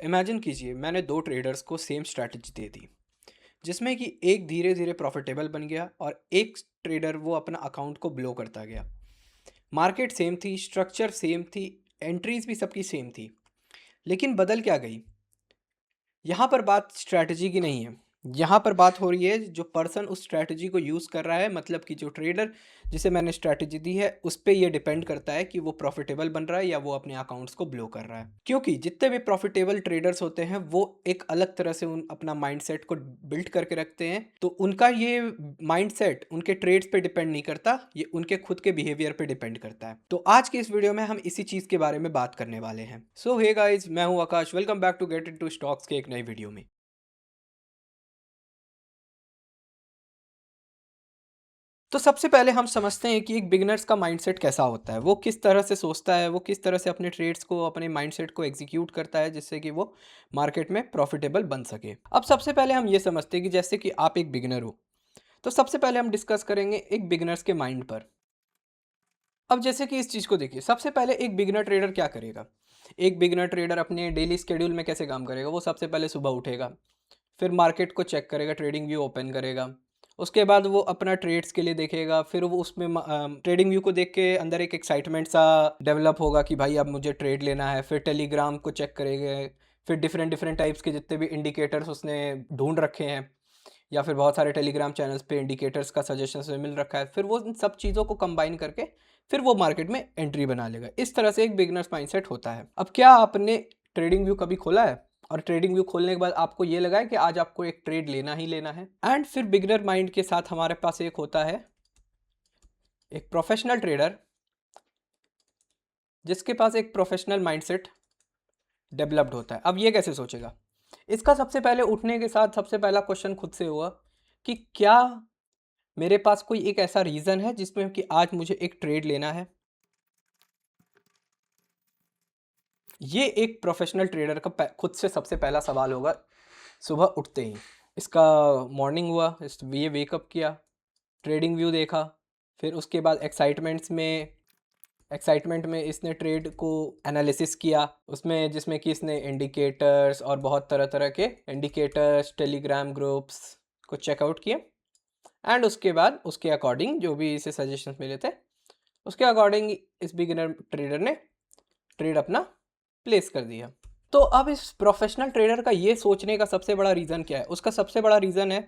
Imagine कीजिए मैंने दो ट्रेडर्स को सेम स्ट्रैटेजी दे दी जिसमें कि एक धीरे धीरे प्रॉफिटेबल बन गया और एक ट्रेडर वो अपना अकाउंट को ब्लो करता गया। मार्केट सेम थी, स्ट्रक्चर सेम थी, एंट्रीज भी सबकी सेम थी, लेकिन बदल क्या गई? यहाँ पर बात स्ट्रैटेजी की नहीं है। यहाँ पर बात हो रही है जो पर्सन उस स्ट्रैटेजी को यूज़ कर रहा है, मतलब कि जो ट्रेडर जिसे मैंने स्ट्रैटेजी दी है उस पे ये डिपेंड करता है कि वो प्रॉफिटेबल बन रहा है या वो अपने अकाउंट्स को ब्लो कर रहा है। क्योंकि जितने भी प्रॉफिटेबल ट्रेडर्स होते हैं वो एक अलग तरह से उन अपना माइंडसेट को बिल्ड करके रखते हैं, तो उनका ये माइंडसेट उनके ट्रेड्स पे डिपेंड नहीं करता, ये उनके खुद के बिहेवियर पे डिपेंड करता है। तो आज के इस वीडियो में हम इसी चीज़ के बारे में बात करने वाले हैं। सो हे गाइस, मैं हूँ Akash, welcome back to get into stocks के एक नई वीडियो में। तो सबसे पहले हम समझते हैं कि एक बिगिनर्स का माइंडसेट कैसा होता है, वो किस तरह से सोचता है, वो किस तरह से अपने ट्रेड्स को, अपने माइंडसेट को एग्जीक्यूट करता है जिससे कि वो मार्केट में प्रॉफिटेबल बन सके। अब सबसे पहले हम ये समझते हैं कि जैसे कि आप एक बिगिनर हो, तो सबसे पहले हम डिस्कस करेंगे एक बिगिनर्स के माइंड पर। अब जैसे कि इस चीज़ को देखिए, सबसे पहले एक बिगिनर ट्रेडर क्या करेगा? एक बिगिनर ट्रेडर अपने डेली शेड्यूल में कैसे काम करेगा? वो सबसे पहले सुबह उठेगा, फिर मार्केट को चेक करेगा, ट्रेडिंग व्यू ओपन करेगा। उसके बाद वो अपना ट्रेड्स के लिए देखेगा, फिर वो उसमें ट्रेडिंग व्यू को देख के अंदर एक एक्साइटमेंट सा डेवलप होगा कि भाई अब मुझे ट्रेड लेना है। फिर टेलीग्राम को चेक करेंगे, फिर डिफरेंट डिफरेंट टाइप्स के जितने भी इंडिकेटर्स उसने ढूंढ रखे हैं या फिर बहुत सारे टेलीग्राम चैनल्स पे इंडिकेटर्स का सजेशन से मिल रखा है, फिर वो इन सब चीज़ों को कंबाइन करके फिर वो मार्केट में एंट्री बना लेगा। इस तरह से एक बिगनर्स माइंडसेट होता है। अब क्या आपने ट्रेडिंग व्यू कभी खोला है और ट्रेडिंग व्यू खोलने के बाद आपको ये लगा है कि आज आपको एक ट्रेड लेना ही लेना है? एंड फिर बिगनर माइंड के साथ हमारे पास एक होता है एक प्रोफेशनल ट्रेडर, जिसके पास एक प्रोफेशनल माइंडसेट डेवलप्ड होता है। अब ये कैसे सोचेगा? इसका सबसे पहले उठने के साथ सबसे पहला क्वेश्चन खुद से हुआ कि क्या मेरे पास कोई एक ऐसा रीज़न है जिसमें कि आज मुझे एक ट्रेड लेना है? ये एक प्रोफेशनल ट्रेडर का खुद से सबसे पहला सवाल होगा सुबह उठते ही। इसका मॉर्निंग हुआ, ये वेकअप किया, ट्रेडिंग व्यू देखा, फिर उसके बाद एक्साइटमेंट में इसने ट्रेड को एनालिसिस किया, उसमें जिसमें कि इसने इंडिकेटर्स और बहुत तरह तरह के इंडिकेटर्स, टेलीग्राम ग्रुप्स को चेकआउट किया। एंड उसके बाद उसके अकॉर्डिंग जो भी इसे सजेशंस मिले थे, उसके अकॉर्डिंग इस बिगिनर ट्रेडर ने ट्रेड अपना प्लेस कर दिया। तो अब इस प्रोफेशनल ट्रेडर का ये सोचने का सबसे बड़ा रीज़न क्या है? उसका सबसे बड़ा रीज़न है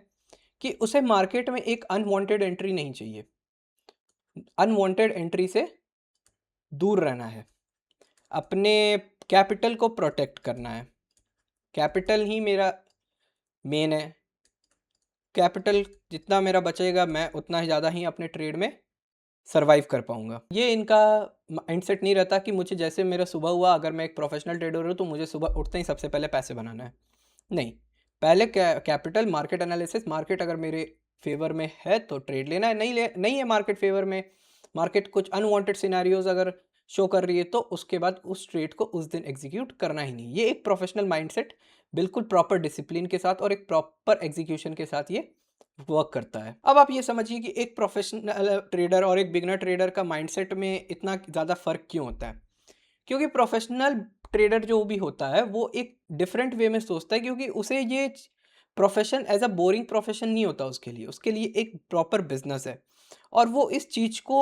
कि उसे मार्केट में एक अनवांटेड एंट्री नहीं चाहिए। अनवांटेड एंट्री से दूर रहना है, अपने कैपिटल को प्रोटेक्ट करना है। कैपिटल ही मेरा मेन है। कैपिटल जितना मेरा बचेगा मैं उतना ही ज़्यादा ही अपने ट्रेड में सर्वाइव कर पाऊँगा। ये इनका माइंडसेट नहीं रहता कि मुझे जैसे मेरा सुबह हुआ, अगर मैं एक प्रोफेशनल ट्रेडर हूँ तो मुझे सुबह उठते ही सबसे पहले पैसे बनाना है। नहीं, पहले कैपिटल मार्केट एनालिसिस, मार्केट अगर मेरे फेवर में है तो ट्रेड लेना है, नहीं है मार्केट फेवर में, मार्केट कुछ अनवांटेड सिनेरियोज़ अगर शो कर रही है तो उसके बाद उस ट्रेड को उस दिन एग्जीक्यूट करना ही नहीं। ये एक प्रोफेशनल माइंडसेट बिल्कुल प्रॉपर डिसिप्लिन के साथ और एक प्रॉपर एग्जीक्यूशन के साथ ये वर्क करता है। अब आप ये समझिए कि एक प्रोफेशनल ट्रेडर और एक बिगिनर ट्रेडर का माइंडसेट में इतना ज़्यादा फ़र्क क्यों होता है? क्योंकि प्रोफेशनल ट्रेडर जो भी होता है वो एक डिफरेंट वे में सोचता है, क्योंकि उसे ये profession as a boring profession नहीं होता उसके लिए एक प्रॉपर बिजनेस है और वो इस चीज़ को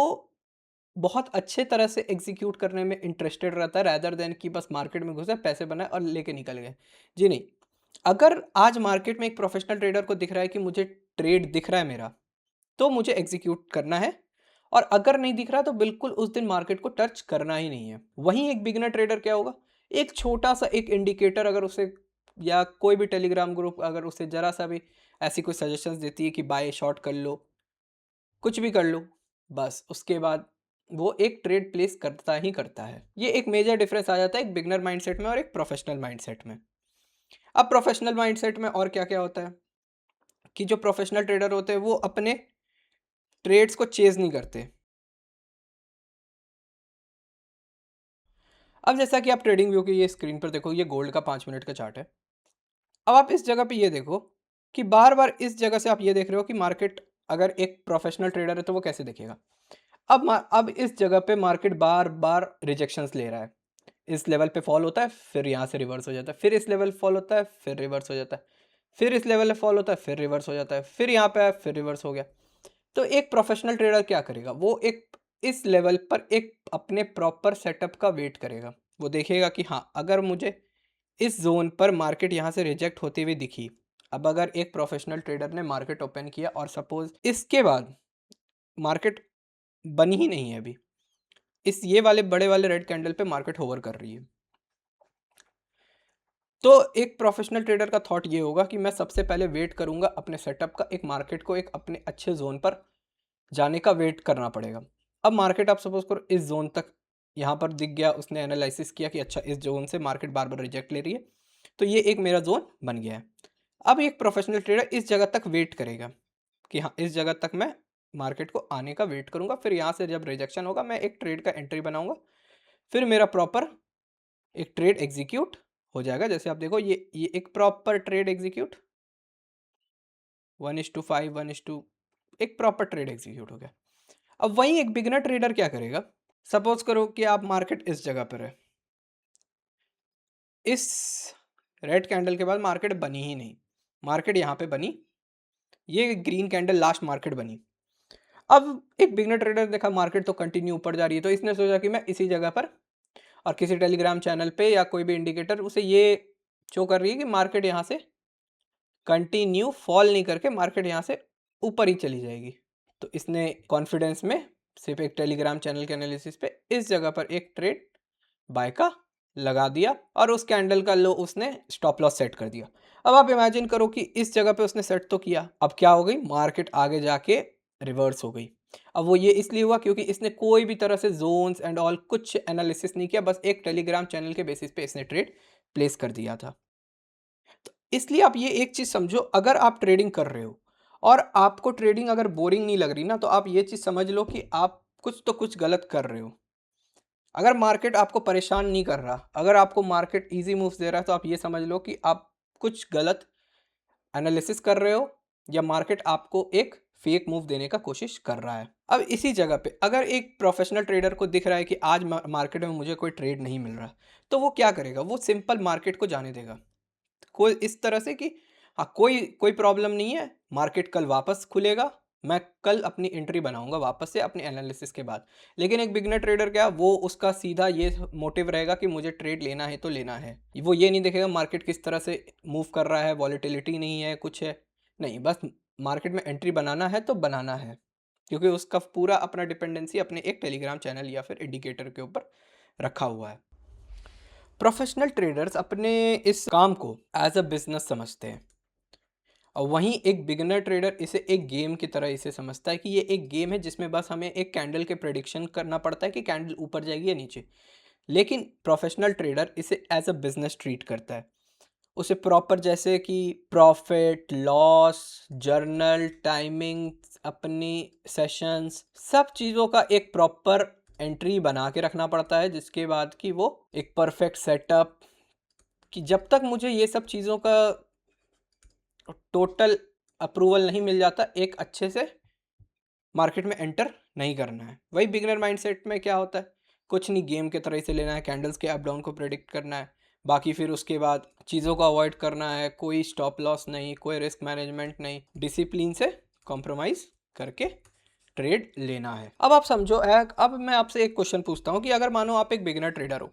बहुत अच्छे तरह से एग्जीक्यूट करने में इंटरेस्टेड रहता है, रैदर देन कि बस मार्केट में घुसे, पैसे बनाए और लेके निकल गए। जी नहीं, अगर आज मार्केट में एक प्रोफेशनल ट्रेडर को दिख रहा है कि मुझे ट्रेड दिख रहा है मेरा, तो मुझे एग्जीक्यूट करना है, और अगर नहीं दिख रहा तो बिल्कुल उस दिन मार्केट को टच करना ही नहीं है। वहीं एक बिगिनर ट्रेडर क्या होगा? एक छोटा-सा एक इंडिकेटर अगर उसे, या कोई भी टेलीग्राम ग्रुप अगर उसे ज़रा-सा भी ऐसी कोई सजेशंस देती है कि बाय शॉर्ट कर लो, कुछ भी कर लो, बस उसके बाद वो एक ट्रेड प्लेस करता ही करता है। ये एक मेजर डिफरेंस आ जाता है एक बिगिनर माइंडसेट में और एक प्रोफेशनल माइंडसेट में। अब प्रोफेशनल माइंडसेट में और क्या-क्या होता है कि जो प्रोफेशनल ट्रेडर होते हैं वो अपने ट्रेड्स को चेज़ नहीं करते। अब जैसा कि आप ट्रेडिंग व्यू की ये स्क्रीन पर देखो, ये गोल्ड का 5 मिनट का चार्ट है। अब आप इस जगह पे ये देखो कि बार-बार इस जगह से आप ये देख रहे हो कि मार्केट, अगर एक प्रोफेशनल ट्रेडर है तो वो कैसे दिखेगा? अब इस जगह पे मार्केट बार-बार रिजेक्शंस ले रहा है। इस लेवल पे फॉल होता है, फिर यहाँ से रिवर्स हो जाता है, फिर इस लेवल फॉल होता है, फिर रिवर्स हो जाता है, फिर इस लेवल पे फॉल होता है, फिर रिवर्स हो जाता है, फिर यहाँ पे आया, फिर रिवर्स हो गया। तो एक प्रोफेशनल ट्रेडर क्या करेगा, वो एक इस लेवल पर एक अपने प्रॉपर सेटअप का वेट करेगा। वो देखेगा कि हाँ, अगर मुझे इस ज़ोन पर मार्केट यहाँ से रिजेक्ट होती हुई दिखी, अब अगर एक प्रोफेशनल ट्रेडर ने मार्केट ओपन किया और सपोज़ इसके बाद मार्केट बनी ही नहीं है अभी, इस ये वाले बड़े वाले रेड कैंडल पे मार्केट होवर कर रही है। तो एक प्रोफेशनल ट्रेडर का थॉट ये होगा कि मैं सबसे पहले वेट करूँगा अपने सेटअप का, एक मार्केट को एक अपने अच्छे ज़ोन पर जाने का वेट करना पड़ेगा। अब मार्केट आप सपोज़ करो इस ज़ोन तक यहाँ पर दिख गया, उसने एनालिसिस किया कि अच्छा इस ज़ोन से मार्केट बार-बार रिजेक्ट ले रही है, तो ये एक मेरा ज़ोन बन गया है। अब एक प्रोफेशनल ट्रेडर इस जगह तक वेट करेगा कि हाँ, इस जगह तक मैं मार्केट को आने का वेट करूँगा, फिर यहाँ से जब रिजेक्शन होगा मैं एक ट्रेड का एंट्री बनाऊँगा, फिर मेरा प्रॉपर एक ट्रेड एग्ज़ीक्यूट हो जाएगा। जैसे आप देखो ये एक प्रॉपर ट्रेड एग्ज़ीक्यूट 1:5 1:, एक प्रॉपर ट्रेड एग्ज़ीक्यूट हो गया। अब वहीं एक बिगिनर ट्रेडर क्या करेगा, सपोज़ करो कि आप मार्केट इस जगह पर है। इस रेड कैंडल के बाद मार्केट बनी ही नहीं, मार्केट यहाँ पे बनी, ये ग्रीन कैंडल लास्ट मार्केट बनी। अब एक बिगिनर ट्रेडर देखा मार्केट तो कंटिन्यू ऊपर जा रही है, तो इसने सोचा कि मैं इसी जगह पर और किसी टेलीग्राम चैनल पे या कोई भी इंडिकेटर उसे ये शो कर रही है कि मार्केट यहाँ से कंटिन्यू फॉल नहीं करके मार्केट यहाँ से ऊपर ही चली जाएगी। तो इसने कॉन्फिडेंस में सिर्फ एक टेलीग्राम चैनल के एनालिसिस पे इस जगह पर एक ट्रेड बाय का लगा दिया और उस कैंडल का लो उसने स्टॉप लॉस सेट कर दिया। अब आप इमेजिन करो कि इस जगह पे उसने सेट तो किया, अब क्या हो गई, मार्केट आगे जाके रिवर्स हो गई। अब वो ये इसलिए हुआ क्योंकि इसने कोई भी तरह से जोन्स एंड ऑल कुछ एनालिसिस नहीं किया, बस एक टेलीग्राम चैनल के बेसिस पे इसने ट्रेड प्लेस कर दिया था। तो इसलिए आप ये एक चीज़ समझो, अगर आप ट्रेडिंग कर रहे हो और आपको ट्रेडिंग अगर बोरिंग नहीं लग रही ना, तो आप ये चीज़ समझ लो कि आप कुछ तो कुछ गलत कर रहे हो। अगर मार्केट आपको परेशान नहीं कर रहा, अगर आपको मार्केट ईज़ी मूव्स दे रहा है, तो आप ये समझ लो कि आप कुछ गलत एनालिसिस कर रहे हो या मार्केट आपको एक फेक मूव देने का कोशिश कर रहा है। अब इसी जगह पे अगर एक प्रोफेशनल ट्रेडर को दिख रहा है कि आज मार्केट में मुझे कोई ट्रेड नहीं मिल रहा, तो वो क्या करेगा? वो सिंपल मार्केट को जाने देगा। कोई इस तरह से कि हाँ, कोई कोई प्रॉब्लम नहीं है, मार्केट कल वापस खुलेगा, मैं कल अपनी एंट्री बनाऊँगा वापस से अपने एनालिसिस के बाद। लेकिन एक बिगिनर ट्रेडर क्या, वो उसका सीधा ये मोटिव रहेगा कि मुझे ट्रेड लेना है तो लेना है। वो ये नहीं देखेगा मार्केट किस तरह से मूव कर रहा है, वॉलेटिलिटी नहीं है, कुछ है, नहीं, बस मार्केट में एंट्री बनाना है तो बनाना है। क्योंकि उसका पूरा अपना डिपेंडेंसी अपने एक टेलीग्राम चैनल या फिर इंडिकेटर के ऊपर रखा हुआ है। प्रोफेशनल ट्रेडर्स अपने इस काम को एज अ बिजनेस समझते हैं और वहीं एक बिगिनर ट्रेडर इसे एक गेम की तरह इसे समझता है कि ये एक गेम है जिसमें बस हमें एक कैंडल के प्रेडिक्शन करना पड़ता है कि कैंडल ऊपर जाएगी या नीचे। लेकिन प्रोफेशनल ट्रेडर इसे एज अ बिजनेस ट्रीट करता है, उसे प्रॉपर जैसे कि प्रॉफिट लॉस जर्नल टाइमिंग अपनी सेशंस सब चीज़ों का एक प्रॉपर एंट्री बना के रखना पड़ता है, जिसके बाद कि वो एक परफेक्ट सेटअप कि जब तक मुझे ये सब चीज़ों का टोटल अप्रूवल नहीं मिल जाता, एक अच्छे से मार्केट में एंटर नहीं करना है। वही बिगिनर माइंडसेट में क्या होता है, कुछ नहीं, गेम के तरह से लेना है, कैंडल्स के अप डाउन को प्रेडिक्ट करना है, बाकी फिर उसके बाद चीज़ों को अवॉइड करना है, कोई स्टॉप लॉस नहीं, कोई रिस्क मैनेजमेंट नहीं, डिसिप्लिन से कॉम्प्रोमाइज़ करके ट्रेड लेना है। अब आप समझो, अब मैं आपसे एक क्वेश्चन पूछता हूँ कि अगर मानो आप एक बिगिनर ट्रेडर हो,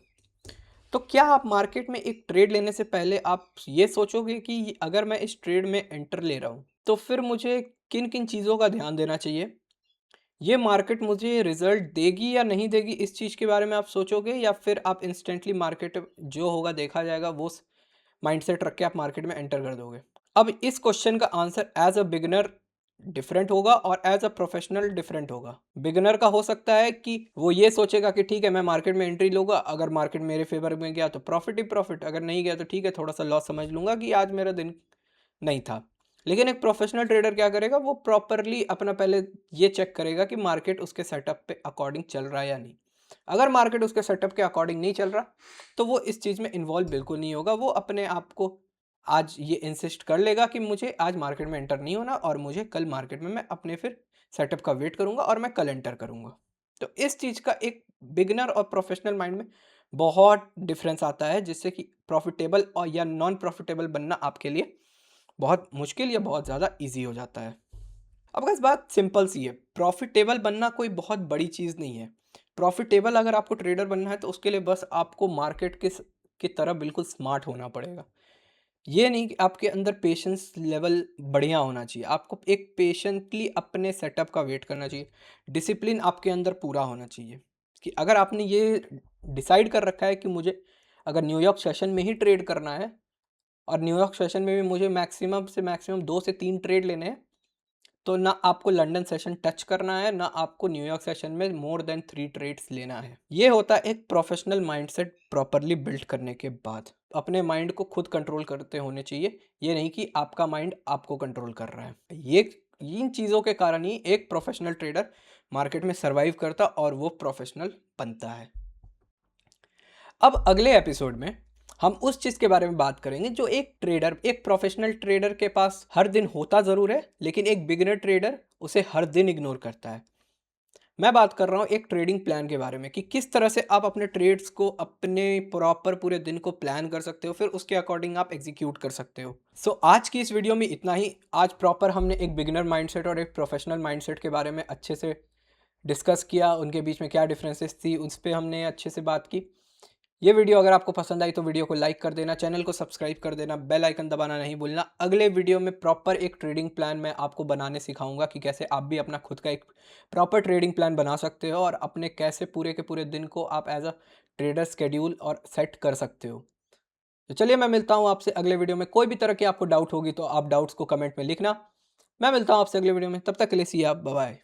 तो क्या आप मार्केट में एक ट्रेड लेने से पहले आप ये सोचोगे कि अगर मैं इस ट्रेड में एंटर ले रहा हूँ, तो फिर मुझे किन-किन चीज़ों का ध्यान देना चाहिए? ये मार्केट मुझे रिज़ल्ट देगी या नहीं देगी, इस चीज़ के बारे में आप सोचोगे, या फिर आप इंस्टेंटली मार्केट जो होगा देखा जाएगा वो माइंडसेट रख के आप मार्केट में एंटर कर दोगे? अब इस क्वेश्चन का answer as a beginner different होगा और एज़ अ प्रोफेशनल डिफरेंट होगा। बिगिनर का हो सकता है कि वो ये सोचेगा कि ठीक है, मैं मार्केट में एंट्री लूँगा, अगर मार्केट मेरे फ़ेवर में गया तो प्रॉफ़िट ही प्रॉफ़िट, अगर नहीं गया तो ठीक है, थोड़ा-सा लॉस समझ लूँगा कि आज मेरा दिन नहीं था। लेकिन एक प्रोफेशनल ट्रेडर क्या करेगा, वो प्रॉपरली अपना पहले ये चेक करेगा कि मार्केट उसके सेटअप पे अकॉर्डिंग चल रहा है या नहीं। अगर मार्केट उसके सेटअप के अकॉर्डिंग नहीं चल रहा, तो वो इस चीज़ में इन्वॉल्व बिल्कुल नहीं होगा। वो अपने आप को आज ये इंसिस्ट कर लेगा कि मुझे आज मार्केट में एंटर नहीं होना और मुझे कल मार्केट में मैं अपने फिर सेटअप का वेट करूँगा और मैं कल एंटर करूँगा। तो इस चीज़ का एक बिगिनर और प्रोफेशनल माइंड में बहुत डिफरेंस आता है, जिससे कि प्रॉफिटेबल और या नॉन प्रॉफिटेबल बनना आपके लिए बहुत मुश्किल या बहुत ज़्यादा ईज़ी हो जाता है। अब गाइस बात सिंपल सी है, प्रॉफिटेबल बनना कोई बहुत बड़ी चीज़ नहीं है। प्रॉफिटेबल अगर आपको ट्रेडर बनना है तो उसके लिए बस आपको मार्केट की तरह बिल्कुल स्मार्ट होना पड़ेगा। ये नहीं कि आपके अंदर पेशेंस लेवल बढ़िया होना चाहिए। आपको एक पेशेंटली अपने सेटअप का वेट करना चाहिए। डिसिप्लिन आपके अंदर पूरा होना चाहिए कि अगर आपने ये डिसाइड कर रखा है कि मुझे अगर न्यूयॉर्क सेशन में ही ट्रेड करना है और न्यूयॉर्क सेशन में भी मुझे मैक्सिमम से मैक्सिमम 2 से 3 ट्रेड लेने हैं, तो ना आपको लंदन सेशन टच करना है, ना आपको न्यूयॉर्क सेशन में मोर देन 3 ट्रेड्स लेना है। ये होता है एक प्रोफेशनल माइंडसेट प्रॉपर्ली बिल्ड करने के बाद। अपने माइंड को खुद कंट्रोल करते होने चाहिए, ये नहीं कि आपका माइंड आपको कंट्रोल कर रहा है। ये इन चीज़ों के कारण ही एक प्रोफेशनल ट्रेडर मार्केट में सर्वाइव करता और वो प्रोफेशनल बनता है। अब अगले एपिसोड में हम उस चीज़ के बारे में बात करेंगे जो एक प्रोफेशनल ट्रेडर के पास हर दिन होता ज़रूर है, लेकिन एक बिगिनर ट्रेडर उसे हर दिन इग्नोर करता है। मैं बात कर रहा हूँ एक ट्रेडिंग प्लान के बारे में कि किस तरह से आप अपने ट्रेड्स को अपने प्रॉपर पूरे दिन को प्लान कर सकते हो, फिर उसके अकॉर्डिंग आप एग्जीक्यूट कर सकते हो। सो आज की इस वीडियो में इतना ही। आज प्रॉपर हमने एक बिगिनर माइंडसेट और एक प्रोफेशनल माइंडसेट के बारे में अच्छे से डिस्कस किया, उनके बीच में क्या डिफरेंसेस थी उस पे हमने अच्छे से बात की। ये वीडियो अगर आपको पसंद आई तो वीडियो को लाइक कर देना, चैनल को सब्सक्राइब कर देना, बेल आइकन दबाना नहीं भूलना। अगले वीडियो में प्रॉपर एक ट्रेडिंग प्लान मैं आपको बनाने सिखाऊंगा कि कैसे आप भी अपना खुद का एक प्रॉपर ट्रेडिंग प्लान बना सकते हो और अपने कैसे पूरे के पूरे दिन को आप एज अ ट्रेडर स्केड्यूल और सेट कर सकते हो। तो चलिए मैं मिलता हूँ आपसे अगले वीडियो में। कोई भी तरह की आपको डाउट होगी तो आप डाउट्स को कमेंट में लिखना। मैं मिलता हूँ आपसे अगले वीडियो में, तब तक के लिए सी आप, बाय बाय।